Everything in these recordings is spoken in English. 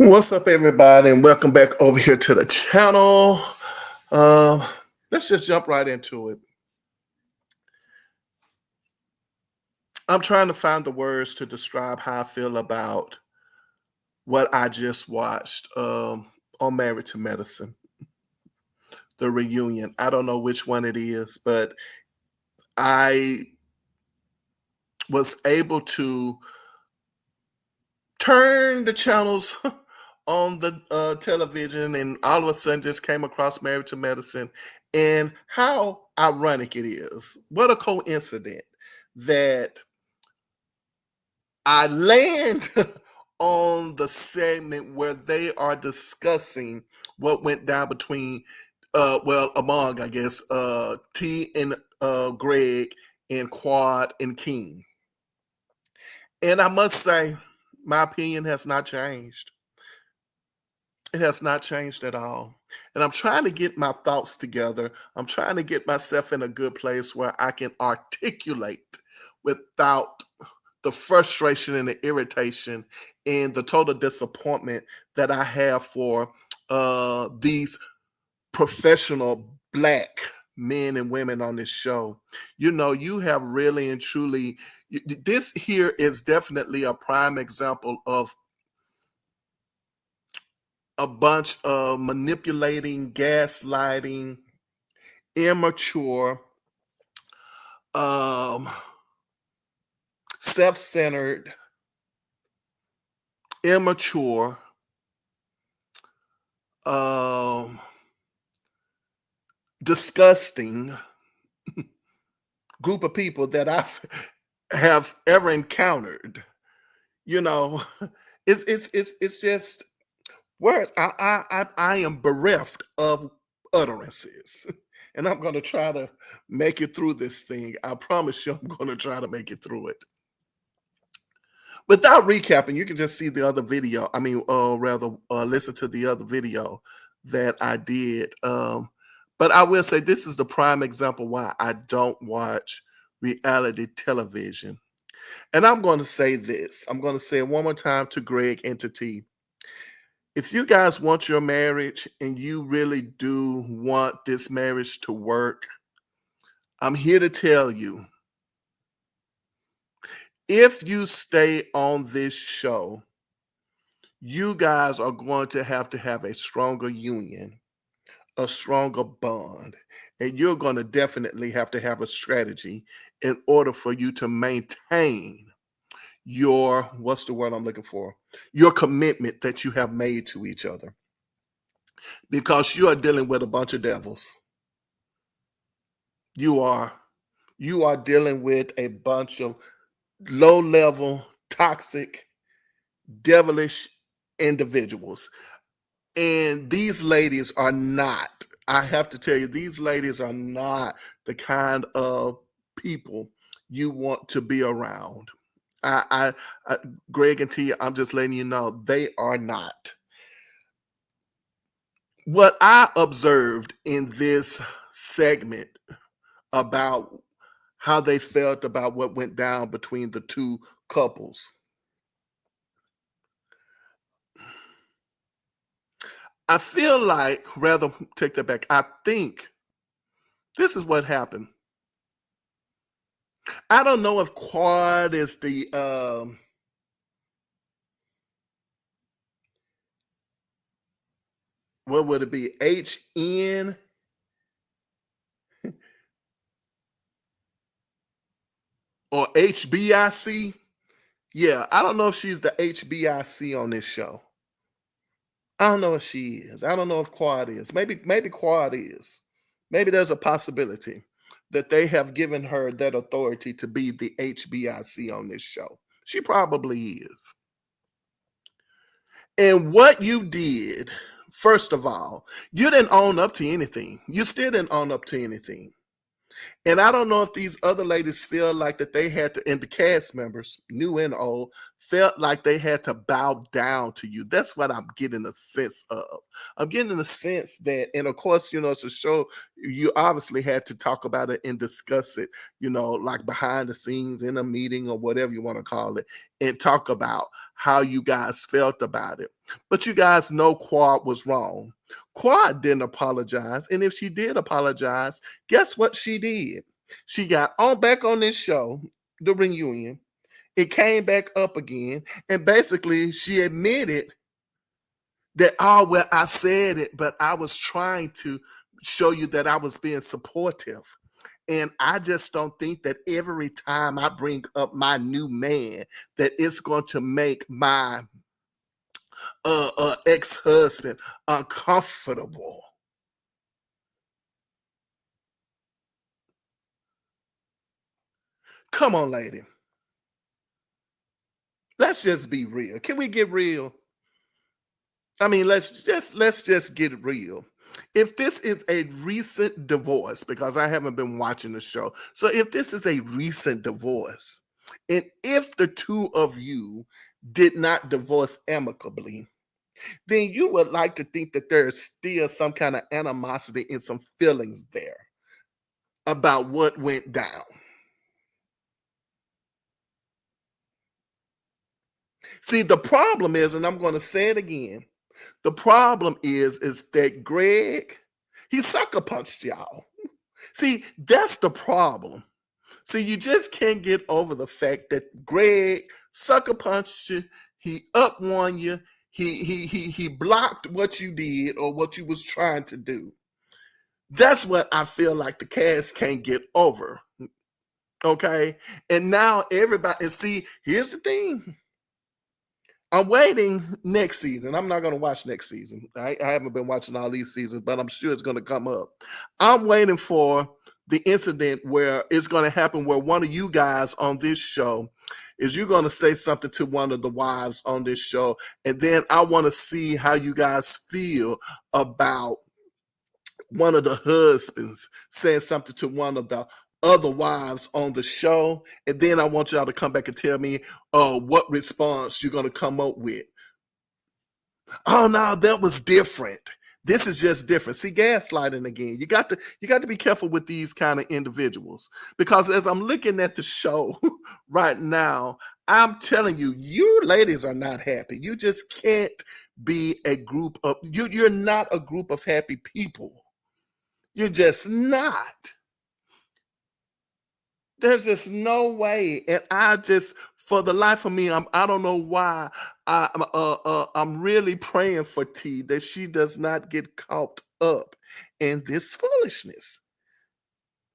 What's up, everybody, and welcome back over here to the channel. Um, let's just jump right into it. I'm trying to find the words to describe how I feel about what I just watched on Married to Medicine, the reunion. I don't know which one it is, but I was able to turn the channels on the television, and all of a sudden just came across Married to Medicine, and how ironic it is. What a coincidence that I land on the segment where they are discussing what went down between, among, I guess, T and Greg and Quad and King. And I must say, my opinion has not changed. It has not changed at all. And I'm trying to get my thoughts together. I'm trying to get myself in a good place where I can articulate without the frustration and the irritation and the total disappointment that I have for these professional Black men and women on this show. You know, you have really and truly, this here is definitely a prime example of a bunch of manipulating, gaslighting, immature, self-centered, immature, disgusting group of people that I have ever encountered. You know, it's just words. I am bereft of utterances. And I'm going to try to make it through this thing. I promise you, I'm going to try to make it through it. Without recapping, you can just see the other video. I mean, listen to the other video that I did. But I will say this is the prime example why I don't watch reality television. And I'm going to say this. I'm going to say it one more time to Greg and to T. If you guys want your marriage and you really do want this marriage to work, I'm here to tell you, if you stay on this show, you guys are going to have a stronger union, a stronger bond, and you're going to definitely have to have a strategy in order for you to maintain your, what's the word I'm looking for? Your commitment that you have made to each other. Because you are dealing with a bunch of devils. You are dealing with a bunch of low-level, toxic, devilish individuals. And these ladies are not, I have to tell you, these ladies are not the kind of people you want to be around. Greg and T, I'm just letting you know, they are not. What I observed in this segment about how they felt about what went down between the two couples, I feel like, rather take that back, I think this is what happened. I don't know if Quad is the what would it be? HN or HBIC? Yeah, I don't know if she's the HBIC on this show. I don't know if she is. I don't know if Quad is. Maybe Quad is. Maybe there's a possibility that they have given her that authority to be the HBIC on this show. She probably is. And what you did, first of all, you didn't own up to anything. You still didn't own up to anything. And I don't know if these other ladies feel like that they had to, and the cast members, new and old, felt like they had to bow down to you. That's what I'm getting a sense of. I'm getting a sense that, and of course, it's a show, you obviously had to talk about it and discuss it, like behind the scenes in a meeting or whatever you want to call it, and talk about how you guys felt about it. But you guys know Quad was wrong. Quad didn't apologize. And if she did apologize, guess what she did? She got on back on this show, the reunion. It came back up again. And basically, she admitted that, oh, well, I said it, but I was trying to show you that I was being supportive. And I just don't think that every time I bring up my new man, that it's going to make my ex-husband uncomfortable. Come on, lady. Let's just be real. Can we get real? I mean, let's just get real. If this is a recent divorce, because I haven't been watching the show, so if this is a recent divorce, and if the two of you did not divorce amicably, then you would like to think that there is still some kind of animosity and some feelings there about what went down. See, the problem is, and I'm going to say it again, the problem is that Greg, he sucker punched y'all. See, that's the problem. See, you just can't get over the fact that Greg sucker punched you. He up won you. He blocked what you did or what you was trying to do. That's what I feel like the cast can't get over. Okay, and now everybody. And see, here's the thing. I'm waiting next season. I'm not going to watch next season. I haven't been watching all these seasons, but I'm sure it's going to come up. I'm waiting for the incident where it's going to happen where one of you guys on this show is you're going to say something to one of the wives on this show. And then I want to see how you guys feel about one of the husbands saying something to one of the other wives on the show, and then I want y'all to come back and tell me what response you're going to come up with. Oh no, that was different. This is just different. See, gaslighting again. You got to be careful with these kind of individuals, because as I'm looking at the show right now, I'm telling you, you ladies are not happy. You just can't be a group of you're not a group of happy people. You're just not. There's just no way, and I just, for the life of me, I don't know why I'm really praying for T that she does not get caught up in this foolishness.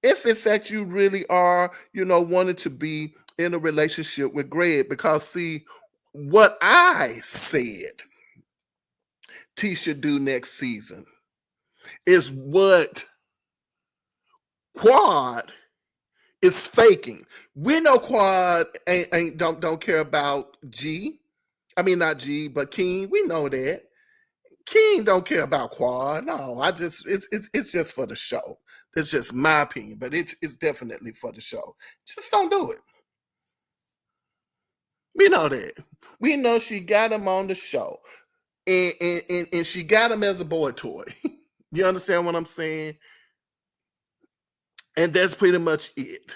If in fact you really are, wanting to be in a relationship with Greg, because see, what I said T should do next season is what Quad is faking. We know Quad ain't don't care about G. I mean not G, but King. We know that. King don't care about Quad. No, it's just for the show. It's just my opinion, but it's definitely for the show. Just don't do it. We know that. We know she got him on the show. And she got him as a boy toy. You understand what I'm saying? And that's pretty much it.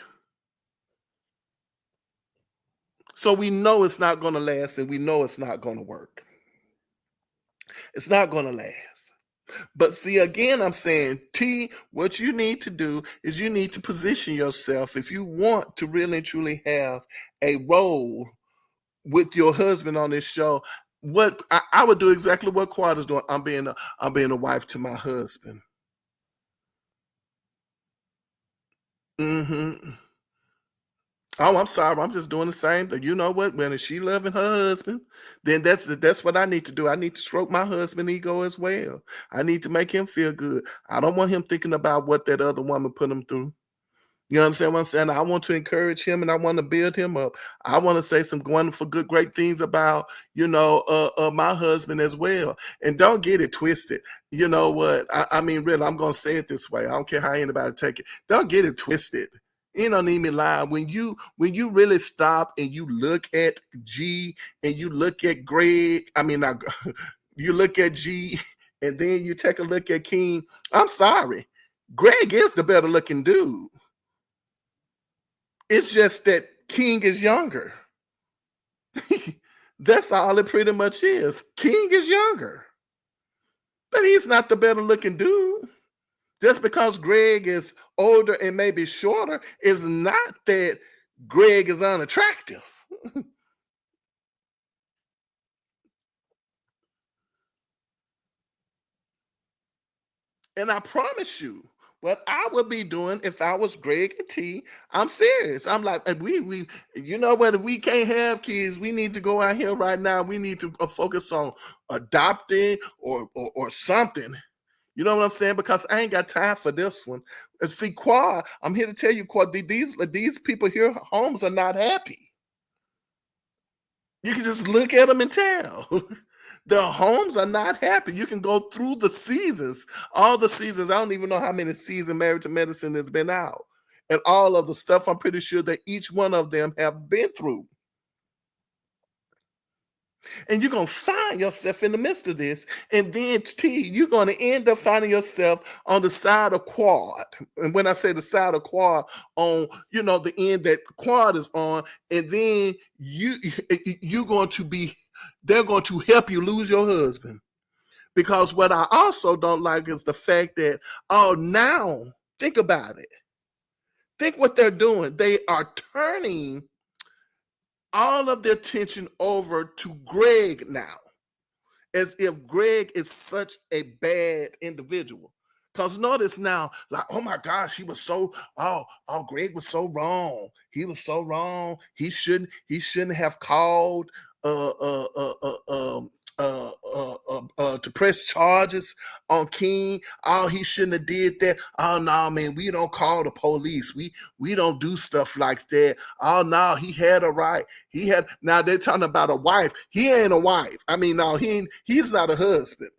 So we know it's not going to last, and we know it's not going to work. It's not going to last. But see, again, I'm saying, T, what you need to do is you need to position yourself, if you want to really and truly have a role with your husband on this show. What I would do exactly what Quad is doing. I'm being a wife to my husband. Hmm. Oh, I'm sorry. I'm just doing the same thing. You know what? When she loving her husband, then that's what I need to do. I need to stroke my husband ego as well. I need to make him feel good. I don't want him thinking about what that other woman put him through. You understand what I'm saying? I want to encourage him and I want to build him up. I want to say some wonderful, good, great things about, my husband as well. And don't get it twisted. You know what? I mean, really, I'm going to say it this way. I don't care how anybody take it. Don't get it twisted. You don't need me lying. When you really stop and you look at G and you look at Greg, I mean not, you look at G and then you take a look at King. I'm sorry. Greg is the better looking dude. It's just that King is younger. That's all it pretty much is. King is younger, but he's not the better looking dude. Just because Greg is older and maybe shorter is not that Greg is unattractive. And I promise you, what I would be doing if I was Greg and T, I'm serious. I'm like, we, you know what? If we can't have kids, we need to go out here right now. We need to focus on adopting or something. You know what I'm saying? Because I ain't got time for this one. And see, Quad, I'm here to tell you, Quad, these people here, homes are not happy. You can just look at them and tell. Their homes are not happy. You can go through the seasons, all the seasons. I don't even know how many seasons Married to Medicine has been out. And all of the stuff I'm pretty sure that each one of them have been through. And you're going to find yourself in the midst of this. And then, T, you're going to end up finding yourself on the side of Quad. And when I say the side of Quad, on, the end that Quad is on, and then you're going to be, they're going to help you lose your husband. Because what I also don't like is the fact that, oh, now, think about it. Think what they're doing. They are turning all of the attention over to Greg now, as if Greg is such a bad individual. Because notice now, like, oh my gosh, Greg was so wrong. He was so wrong. He shouldn't have called uh uh uh uh um to press charges on King. Oh, he shouldn't have did that. Oh no, man, we don't call the police. We don't do stuff like that. Oh no, he had a right. He had, now they're talking about a wife. He ain't a wife. I mean, no, he's not a husband.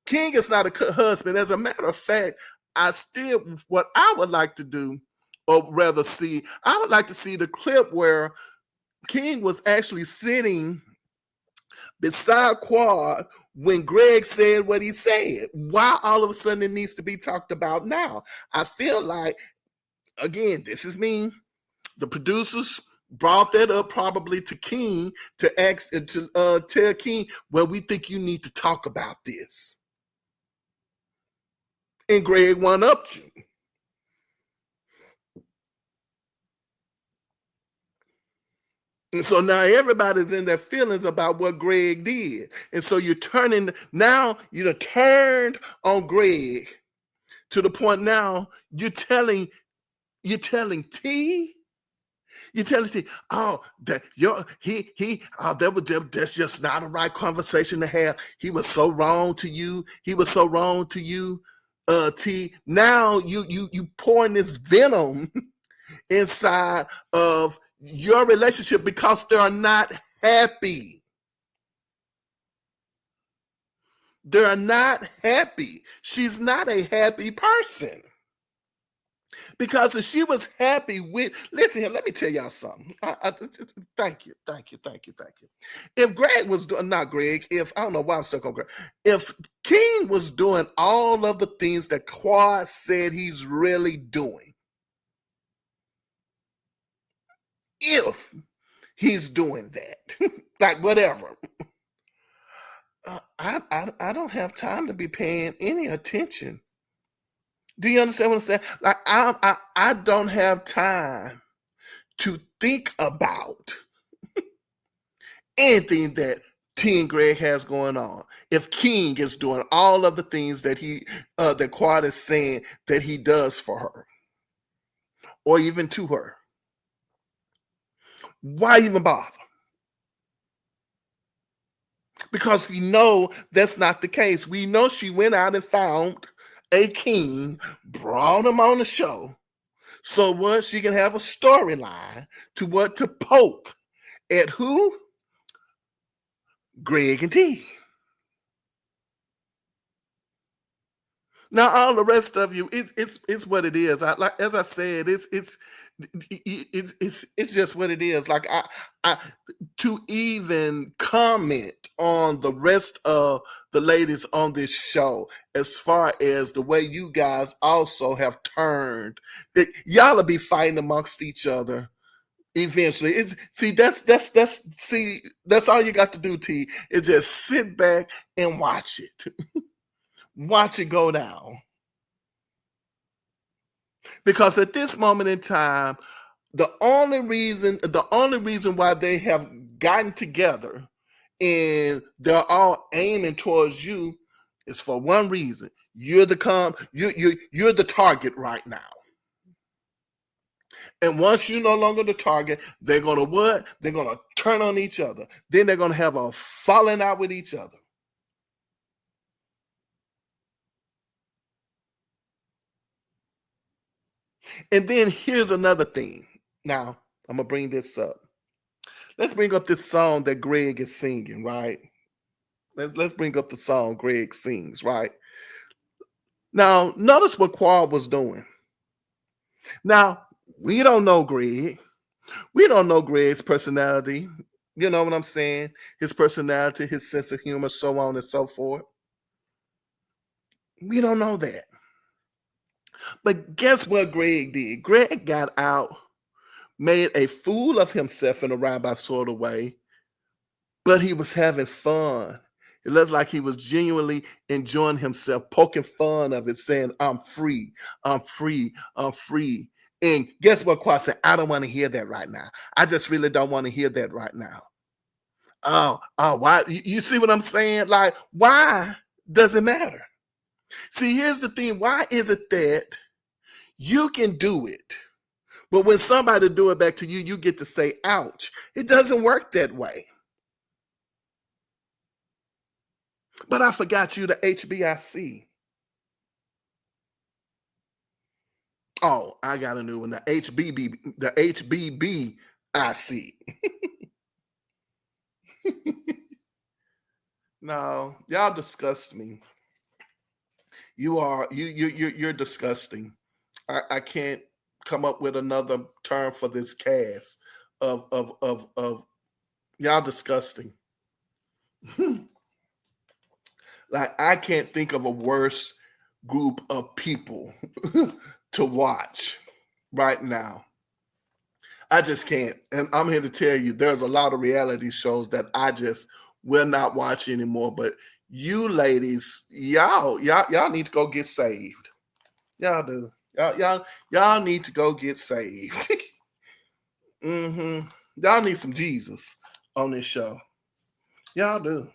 King is not a husband. As a matter of fact, what I would like to do, or rather see, I would like to see the clip where King was actually sitting beside Quad when Greg said what he said. Why all of a sudden it needs to be talked about now? I feel like, again, this is me. The producers brought that up probably to King to ask to tell King, well, we think you need to talk about this. And Greg one upped you. And so now everybody's in their feelings about what Greg did. And so you're turning, now you're turned on Greg to the point now T, you're telling T, oh, that that's just not a right conversation to have. He was so wrong to you. He was so wrong to you, T. Now you pouring this venom inside of your relationship because they're not happy. They're not happy. She's not a happy person. Because if she was happy with, listen here, let me tell y'all something. Thank you. If Greg was doing, not Greg, if, I don't know why I'm stuck on Greg. If King was doing all of the things that Quad said he's really doing, if he's doing that, like whatever, I don't have time to be paying any attention. Do you understand what I'm saying? Like I don't have time to think about anything that T and Greg has going on. If King is doing all of the things that that Quad is saying that he does for her, or even to her, why even bother? Because we know that's not the case. We know she went out and found a king, brought him on the show, so what, she can have a storyline to poke at who? Greg and T. Now all the rest of you, it's what it is. I like as I said, it's just what it is. Like I to even comment on the rest of the ladies on this show, as far as the way you guys also have turned, y'all will be fighting amongst each other eventually. It's see that's see that's all you got to do, T, is just sit back and watch it. Watch it go down. Because at this moment in time, the only reason why they have gotten together and they're all aiming towards you is for one reason. You're the target right now. And once you're no longer the target, they're gonna what? They're gonna turn on each other. Then they're gonna have a falling out with each other. And then here's another thing. Now, I'm gonna bring this up. Let's bring up this song that Greg is singing, right? Let's bring up the song Greg sings, right? Now, notice what Quad was doing. Now, we don't know Greg. We don't know Greg's personality. You know what I'm saying? His personality, his sense of humor, so on and so forth. We don't know that. But guess what Greg did? Greg got out, made a fool of himself in a roundabout sort of way, but he was having fun. It looks like he was genuinely enjoying himself, poking fun of it, saying, I'm free, I'm free, I'm free. And guess what, Quad said? I don't want to hear that right now. I just really don't want to hear that right now. Why? You see what I'm saying? Like, why does it matter? See, here's the thing. Why is it that you can do it, but when somebody do it back to you, you get to say, ouch? It doesn't work that way. But I forgot you, the HBIC. Oh, I got a new one. The HBBIC. No, y'all disgust me. You're disgusting. I can't come up with another term for this cast of y'all disgusting. Like I can't think of a worse group of people to watch right now. I just can't. And I'm here to tell you there's a lot of reality shows that I just will not watch anymore. But you ladies, y'all need to go get saved. Y'all do. Y'all need to go get saved. hmm Y'all need some Jesus on this show. Y'all do.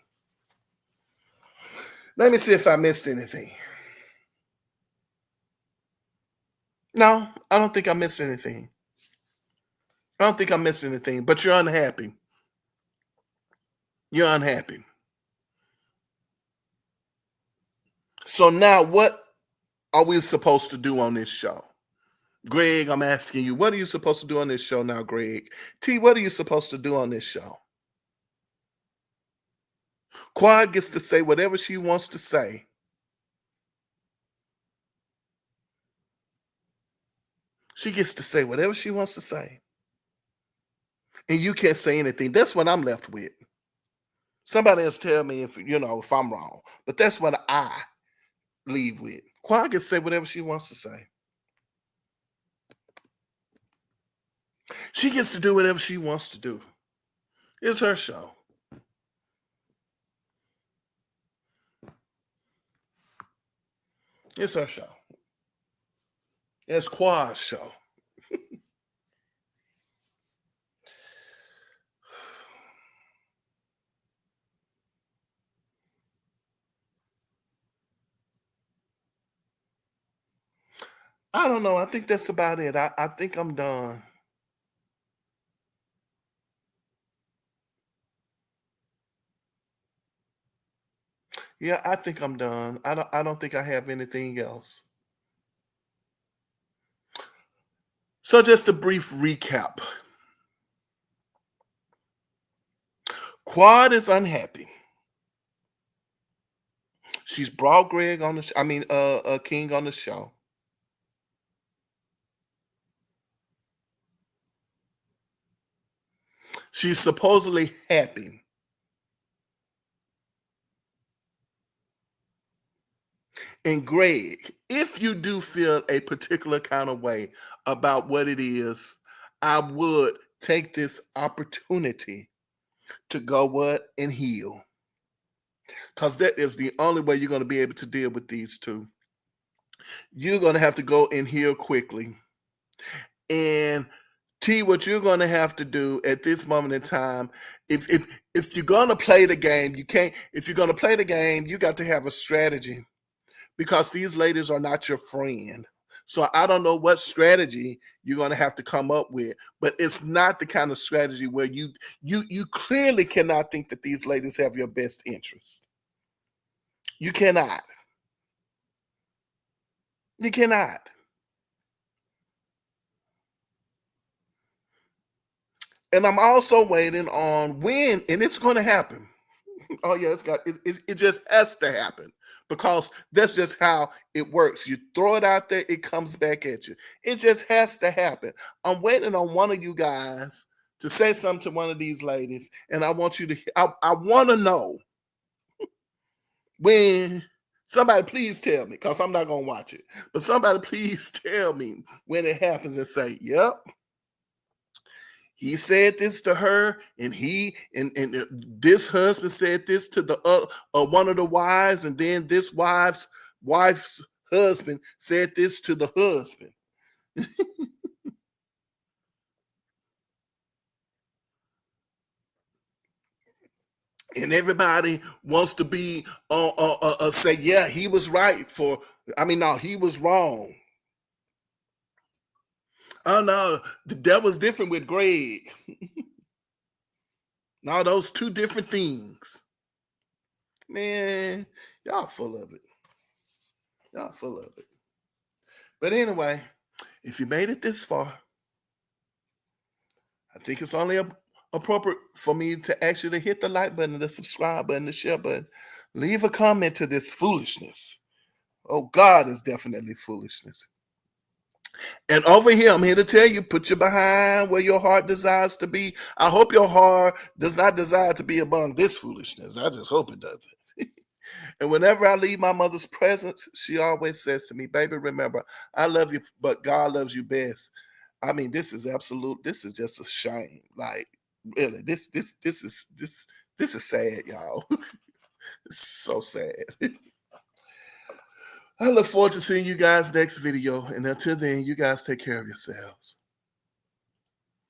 Let me see if I missed anything. No, I don't think I missed anything. I don't think I missed anything, but you're unhappy. You're unhappy. So now what are we supposed to do on this show? Greg, I'm asking you, what are you supposed to do on this show now, Greg? T, what are you supposed to do on this show? Quad gets to say whatever she wants to say. She gets to say whatever she wants to say. And you can't say anything. That's what I'm left with. Somebody else tell me if I'm wrong. But that's what I leave with. Quad can say whatever she wants to say. She gets to do whatever she wants to do. It's her show. It's her show. It's Quad's show. I don't know. I think that's about it. I think I'm done. Yeah, I think I'm done. I don't think I have anything else. So just a brief recap. Quad is unhappy. She's brought Greg on the King on the show. She's supposedly happy. And Greg, if you do feel a particular kind of way about what it is, I would take this opportunity to go what and heal. Because that is the only way you're going to be able to deal with these two. You're going to have to go and heal quickly. And T, what you're going to have to do at this moment in time, if you're going to play the game, you can't. If you're going to play the game, you got to have a strategy because these ladies are not your friend. So I don't know what strategy you're going to have to come up with, but it's not the kind of strategy where you clearly cannot think that these ladies have your best interest. You cannot. You cannot. And I'm also waiting on when, and it's going to happen. Oh yeah, it just has to happen because that's just how it works. You throw it out there, it comes back at you. It just has to happen. I'm waiting on one of you guys to say something to one of these ladies, and I want you to. I want to know when. Somebody please tell me because I'm not gonna watch it. But somebody please tell me when it happens and say, "Yep, he said this to her, and this husband said this to the one of the wives, and then this wife's husband said this to the husband." And everybody wants to be say, yeah, he was right for. I mean, no, he was wrong. Oh no, that was different with Greg. No, those two different things. Man, y'all full of it. Y'all full of it. But anyway, if you made it this far, I think it's only appropriate for me to ask you to hit the like button, the subscribe button, the share button. Leave a comment to this foolishness. Oh, God is definitely foolishness. And over here, I'm here to tell you, put your behind where your heart desires to be. I hope your heart does not desire to be among this foolishness. I just hope it doesn't. And whenever I leave my mother's presence, she always says to me, baby, remember, I love you, but God loves you best. I mean, this is just a shame. Like, really, this is sad, y'all. It's so sad. I look forward to seeing you guys next video. And until then, you guys take care of yourselves.